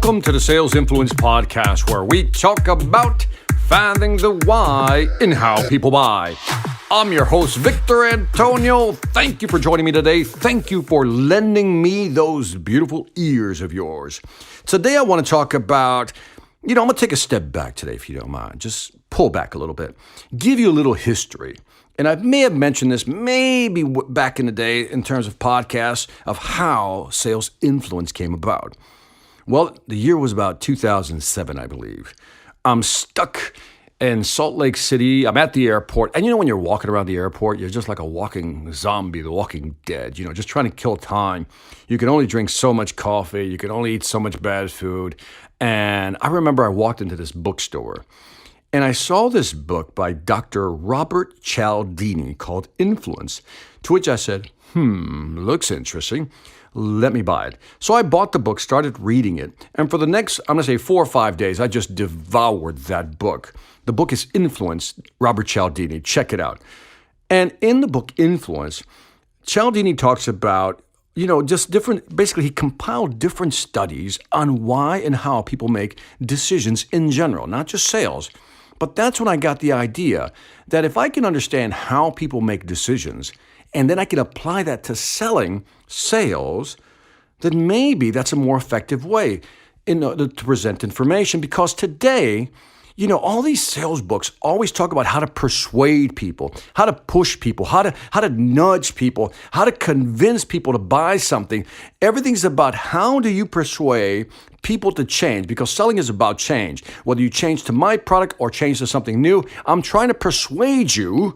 Welcome to the Sales Influence Podcast, where we talk about finding the why in how people buy. I'm your host, Victor Antonio. Thank you for joining me today. Thank you for lending me those beautiful ears of yours. Today, I want to talk about, I'm going to take a step back today, if you don't mind. Just pull back a little bit. Give you a little history. And I may have mentioned this maybe back in the day in terms of podcasts of how sales influence came about. Well, the year was about 2007, I believe. I'm stuck in Salt Lake City. I'm at the airport. And when you're walking around the airport, you're just like a walking zombie, the walking dead, just trying to kill time. You can only drink so much coffee. You can only eat so much bad food. And I remember I walked into this bookstore. And I saw this book by Dr. Robert Cialdini called Influence, to which I said, looks interesting. Let me buy it. So I bought the book, started reading it. And for the next, 4 or 5 days, I just devoured that book. The book is Influence, Robert Cialdini. Check it out. And in the book Influence, Cialdini talks about just different, basically he compiled different studies on why and how people make decisions in general, not just sales. But that's when I got the idea that if I can understand how people make decisions, and then I can apply that to selling sales, then maybe that's a more effective way to present information. Because today, all these sales books always talk about how to persuade people, how to push people, how to nudge people, how to convince people to buy something. Everything's about how do you persuade people to change, because selling is about change. Whether you change to my product or change to something new, I'm trying to persuade you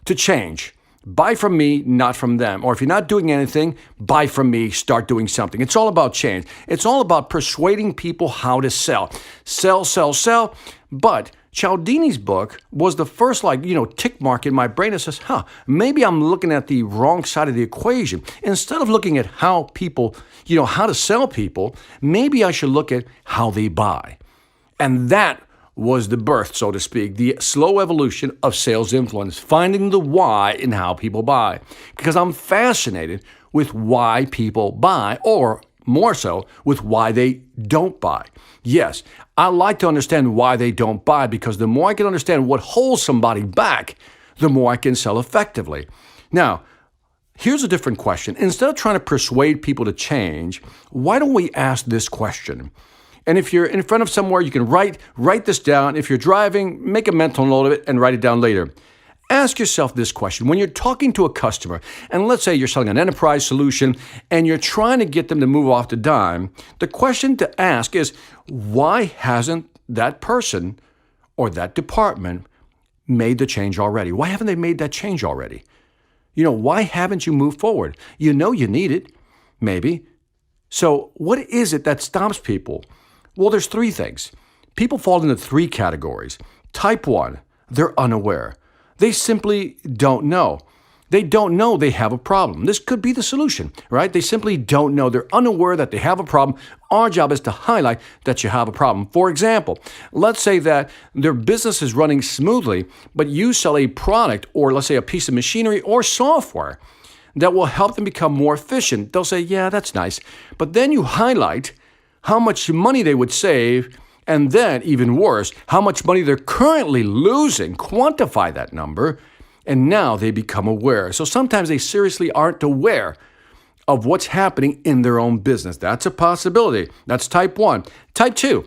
to change. Buy from me, not from them. Or if you're not doing anything, buy from me, start doing something. It's all about change. It's all about persuading people how to sell. Sell, sell, sell. But Cialdini's book was the first tick mark in my brain that says, maybe I'm looking at the wrong side of the equation. Instead of looking at how people, how to sell people, maybe I should look at how they buy. And that was the birth, so to speak, the slow evolution of sales influence, finding the why in how people buy. Because I'm fascinated with why people buy, or more so, with why they don't buy. Yes, I like to understand why they don't buy, because the more I can understand what holds somebody back, the more I can sell effectively. Now, here's a different question. Instead of trying to persuade people to change, why don't we ask this question? And if you're in front of somewhere, you can write this down. If you're driving, make a mental note of it and write it down later. Ask yourself this question. When you're talking to a customer, and let's say you're selling an enterprise solution and you're trying to get them to move off the dime, the question to ask is, why hasn't that person or that department made the change already? Why haven't they made that change already? Why haven't you moved forward? You need it, maybe. So what is it that stops people? Well, there's 3 things. People fall into 3 categories. Type 1, they're unaware. They simply don't know. They don't know they have a problem. This could be the solution, right? They simply don't know. They're unaware that they have a problem. Our job is to highlight that you have a problem. For example, let's say that their business is running smoothly, but you sell a product, or let's say a piece of machinery or software that will help them become more efficient. They'll say, yeah, that's nice. But then you highlight how much money they would save, and then, even worse, how much money they're currently losing. Quantify that number, and now they become aware. So sometimes they seriously aren't aware of what's happening in their own business. That's a possibility. That's type 1. Type 2,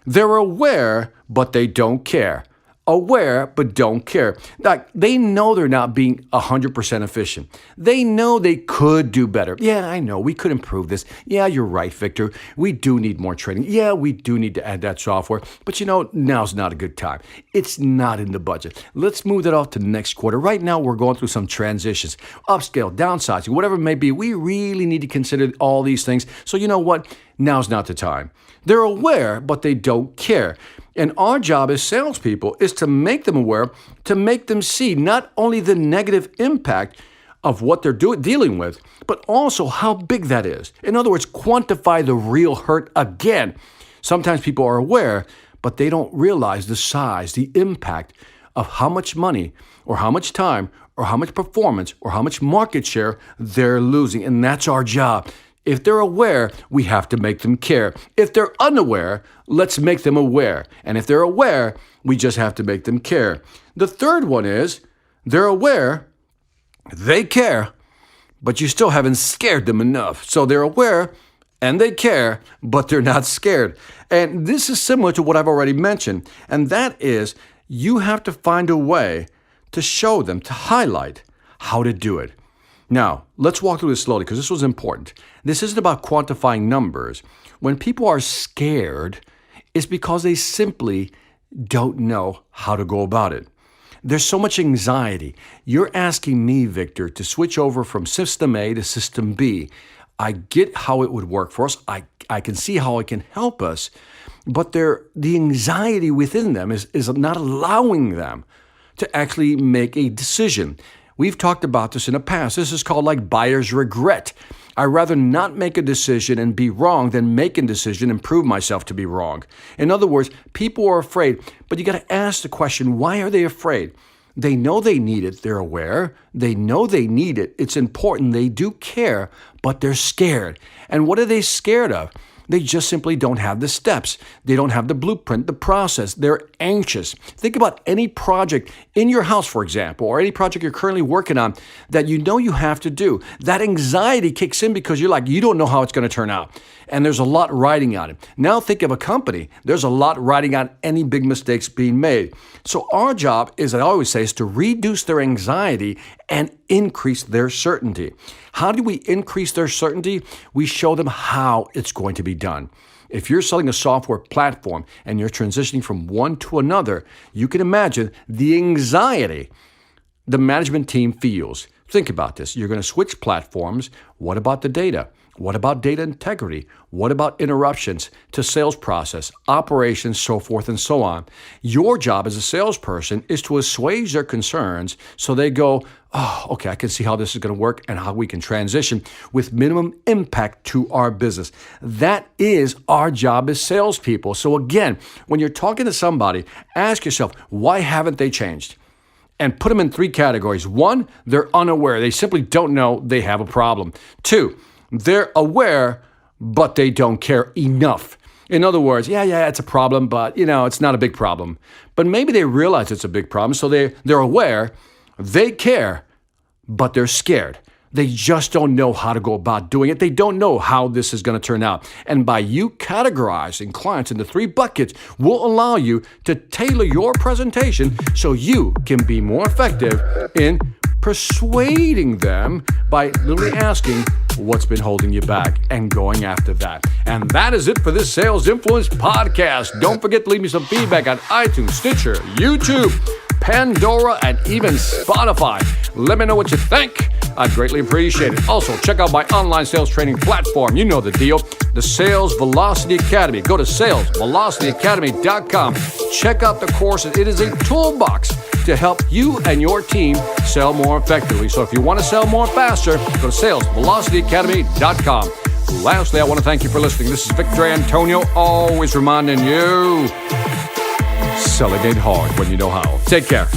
they're aware, but they don't care. Aware, but don't care. Like, they know they're not being 100% efficient. They know they could do better. Yeah, I know, we could improve this. Yeah, you're right, Victor. We do need more training. Yeah, we do need to add that software. But now's not a good time. It's not in the budget. Let's move that off to next quarter. Right now, we're going through some transitions. Upscale, downsizing, whatever it may be. We really need to consider all these things. So you know what? Now's not the time. They're aware, but they don't care. And our job as salespeople is to make them aware, to make them see not only the negative impact of what they're dealing with, but also how big that is. In other words, quantify the real hurt again. Sometimes people are aware, but they don't realize the size, the impact of how much money or how much time or how much performance or how much market share they're losing. And that's our job. If they're aware, we have to make them care. If they're unaware, let's make them aware. And if they're aware, we just have to make them care. The third one is they're aware, they care, but you still haven't scared them enough. So they're aware and they care, but they're not scared. And this is similar to what I've already mentioned. And that is you have to find a way to show them, to highlight how to do it. Now, let's walk through this slowly because this was important. This isn't about quantifying numbers. When people are scared, it's because they simply don't know how to go about it. There's so much anxiety. You're asking me, Victor, to switch over from system A to system B. I get how it would work for us. I can see how it can help us, but the anxiety within them is not allowing them to actually make a decision. We've talked about this in the past. This is called like buyer's regret. I'd rather not make a decision and be wrong than make a decision and prove myself to be wrong. In other words, people are afraid, but you got to ask the question, why are they afraid? They know they need it. They're aware. They know they need it. It's important. They do care, but they're scared. And what are they scared of? They just simply don't have the steps. They don't have the blueprint, the process. They're anxious. Think about any project in your house, for example, or any project you're currently working on that you know you have to do. That anxiety kicks in because you don't know how it's going to turn out. And there's a lot riding on it. Now think of a company. There's a lot riding on any big mistakes being made. So our job is, I always say, is to reduce their anxiety and increase their certainty. How do we increase their certainty? We show them how it's going to be done. If you're selling a software platform and you're transitioning from one to another, you can imagine the anxiety the management team feels. Think about this. You're going to switch platforms. What about the data? What about data integrity? What about interruptions to sales process, operations, so forth and so on? Your job as a salesperson is to assuage their concerns so they go, oh, okay, I can see how this is going to work and how we can transition with minimum impact to our business. That is our job as salespeople. So again, when you're talking to somebody, ask yourself, why haven't they changed? And put them in three categories. One, they're unaware. They simply don't know they have a problem. Two, they're aware, but they don't care enough. In other words, yeah, it's a problem, but it's not a big problem. But maybe they realize it's a big problem, so they're aware, they care, but they're scared. They just don't know how to go about doing it. They don't know how this is going to turn out. And by you categorizing clients into three buckets will allow you to tailor your presentation so you can be more effective in persuading them by literally asking what's been holding you back and going after that. And that is it for this Sales Influence podcast. Don't forget to leave me some feedback on iTunes, Stitcher, YouTube, Pandora, and even Spotify. Let me know what you think. I'd greatly appreciate it. Also, check out my online sales training platform. You know the deal. The Sales Velocity Academy. Go to salesvelocityacademy.com. Check out the courses. It is a toolbox to help you and your team sell more effectively. So if you want to sell more faster, go to salesvelocityacademy.com. Lastly, I want to thank you for listening. This is Victor Antonio, always reminding you, selling ain't hard when you know how. Take care.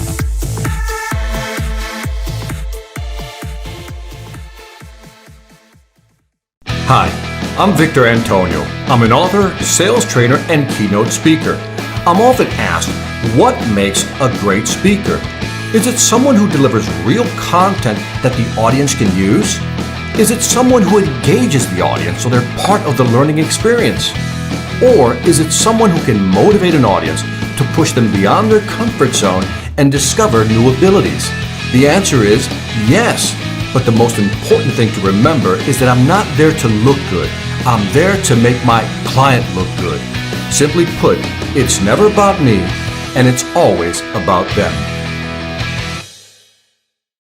Hi, I'm Victor Antonio. I'm an author, sales trainer, and keynote speaker. I'm often asked, what makes a great speaker? Is it someone who delivers real content that the audience can use? Is it someone who engages the audience so they're part of the learning experience? Or is it someone who can motivate an audience to push them beyond their comfort zone and discover new abilities? The answer is yes. But the most important thing to remember is that I'm not there to look good. I'm there to make my client look good. Simply put, it's never about me, and it's always about them.